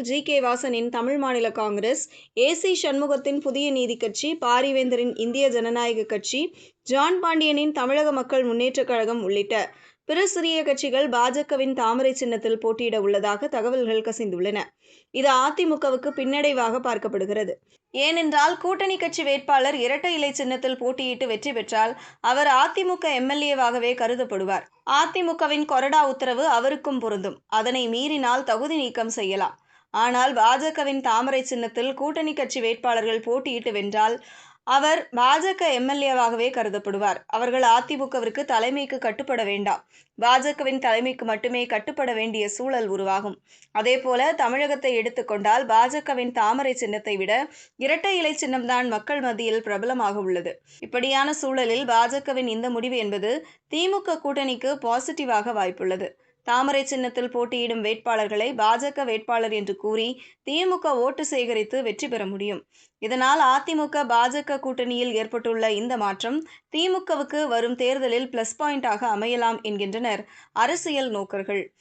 G K. வாசனின் Tamil மாநில காங்கிரஸ், ஏ.சி. சண்முகத்தின் புதிய நீதிக் கட்சி, பாரிவேந்தரின் இந்திய ஜனநாயக கட்சி, ஜான் பாண்டியனின் தமிழக மக்கள் முன்னேற்றக் கழகம் உள்ளிட்ட பிற சிறிய கட்சிகள் பாஜகவின் தாமரை சின்னத்தில் போட்டியிட உள்ளதாக தகவல்கள் கசிந்துள்ளன. இது அதிமுகவுக்கு பின்னடைவாக பார்க்கப்படுகிறது. ஏனென்றால், கூட்டணி கட்சி வேட்பாளர் இரட்டை இலை சின்னத்தில் போட்டியிட்டு வெற்றி பெற்றால் அவர் அதிமுக எம்.எல்.ஏ.வாகவே கருதப்படுவார். அதிமுகவின் கொறடா உத்தரவு அவருக்கும் பொருந்தும். அதனை மீறினால் தகுதி நீக்கம் செய்யலாம். ஆனால், பாஜகவின் தாமரை சின்னத்தில் கூட்டணி கட்சி வேட்பாளர்கள் போட்டியிட்டு வென்றால் அவர் பாஜக எம்.எல்.ஏ.வாகவே கருதப்படுவார். அவர்கள் அதிமுகவிற்கு தலைமைக்கு கட்டுப்பட வேண்டாம். பாஜகவின் தலைமைக்கு மட்டுமே கட்டுப்பட வேண்டிய சூழல் உருவாகும். அதேபோல தமிழகத்தை எடுத்துக் கொண்டால் பாஜகவின் தாமரை சின்னத்தை விட இரட்டை இலை சின்னம்தான் மக்கள் மத்தியில் பிரபலமாக உள்ளது. இப்படியான சூழலில் பாஜகவின் இந்த முடிவு என்பது திமுக கூட்டணிக்கு பாசிட்டிவாக வாய்ப்புள்ளது. தாமரை சின்னத்தில் போட்டியிடும் வேட்பாளர்களை பாஜக வேட்பாளர் என்று கூறி திமுக ஓட்டு சேகரித்து வெற்றி பெற முடியும். இதனால் அதிமுக, பாஜக கூட்டணியில் ஏற்பட்டுள்ள இந்த மாற்றம் திமுகவுக்கு வரும் தேர்தலில் பிளஸ் பாயிண்டாக அமையலாம் என்கின்றனர் அரசியல் நோக்கர்கள்.